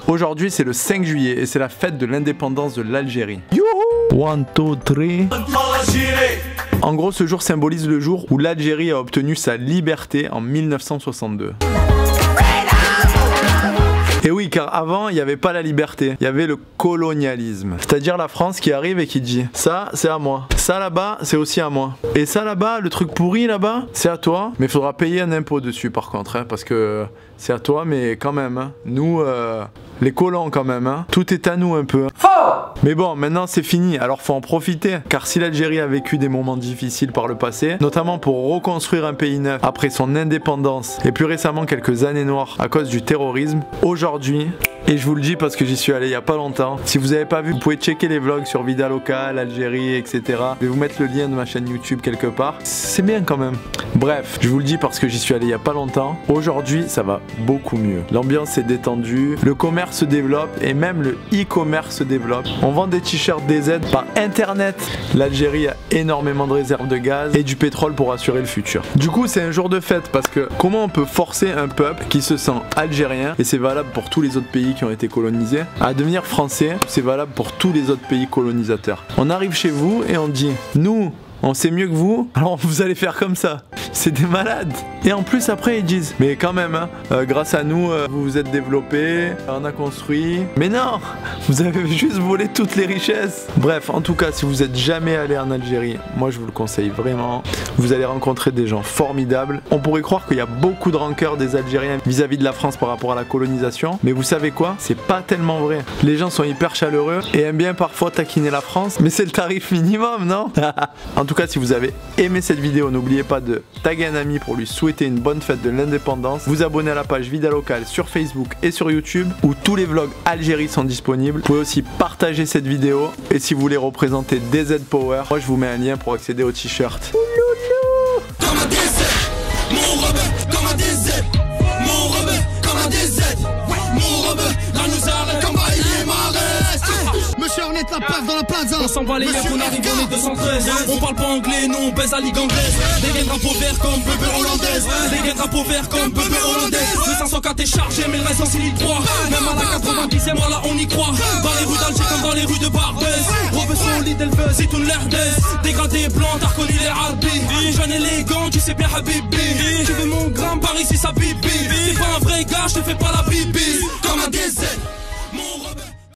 Aujourd'hui c'est le 5 juillet et c'est la fête de l'indépendance de l'Algérie. Youhou! 1, 2, 3. En gros, ce jour symbolise le jour où l'Algérie a obtenu sa liberté en 1962. Et oui, car avant, il n'y avait pas la liberté, il y avait le colonialisme. C'est-à-dire la France qui arrive et qui dit « ça, c'est à moi. Ça là-bas, c'est aussi à moi. Et ça là-bas, le truc pourri là-bas, c'est à toi. Mais il faudra payer un impôt dessus par contre, hein, parce que c'est à toi, mais quand même, hein, nous, les colons quand même, hein, tout est à nous un peu. Faux! Mais bon, maintenant c'est fini, alors faut en profiter. Car si l'Algérie a vécu des moments difficiles par le passé, notamment pour reconstruire un pays neuf après son indépendance, et plus récemment quelques années noires à cause du terrorisme, aujourd'hui, et je vous le dis parce que j'y suis allé il y a pas longtemps, si vous n'avez pas vu, vous pouvez checker les vlogs sur Vida Local, Algérie, etc. Je vais vous mettre le lien de ma chaîne YouTube quelque part. C'est bien quand même. Bref, je vous le dis parce que j'y suis allé il y a pas longtemps. Aujourd'hui, ça va beaucoup mieux. L'ambiance est détendue, le commerce se développe et même le e-commerce se développe. On vend des t-shirts DZ par internet. L'Algérie a énormément de réserves de gaz et du pétrole pour assurer le futur. Du coup, c'est un jour de fête parce que comment on peut forcer un peuple qui se sent algérien, et c'est valable pour tous les autres pays qui ont été colonisés, à devenir français? C'est valable pour tous les autres pays colonisateurs. On arrive chez vous et on dit « nous, on sait mieux que vous, alors vous allez faire comme ça. » C'est des malades. Et en plus après ils disent mais quand même hein, grâce à nous vous vous êtes développés, on a construit. Mais non, vous avez juste volé toutes les richesses. Bref, en tout cas si vous êtes jamais allé en Algérie, moi je vous le conseille vraiment. Vous allez rencontrer des gens formidables. On pourrait croire qu'il y a beaucoup de rancœur des Algériens vis-à-vis de la France par rapport à la colonisation, mais vous savez quoi, c'est pas tellement vrai. Les gens sont hyper chaleureux et aiment bien parfois taquiner la France, mais c'est le tarif minimum, non? En tout cas si vous avez aimé cette vidéo, n'oubliez pas de taguer un ami pour lui souhaiter une bonne fête de l'indépendance, vous abonner à la page Vida Local sur Facebook et sur YouTube où tous les vlogs Algérie sont disponibles. Vous pouvez aussi partager cette vidéo et si vous voulez représenter DZ Power, moi je vous mets un lien pour accéder au t-shirt. La place dans la plaza. On s'en va les mecs, on arrive, on est 213. On parle pas anglais, nous on baise la ligue anglaise. Des gains drapeau vert comme bébé hollandaise. Des gains drapeau vert comme bébé hollandaise. Le 504 est chargé, mais le reste en Sili 3. Même à la 90e, voilà on y croit. Dans les rues d'Alger comme dans les rues de Barbès. Robinson, Lidl, c'est une l'Herdes. Dégradé blanc, t'as reconnu les Arabis. Jeune élégant, tu sais bien Habibi. Tu veux mon gramme, par ici ça bibi. T'es pas un vrai gars, je te fais pas la bibi. Comme un DZ.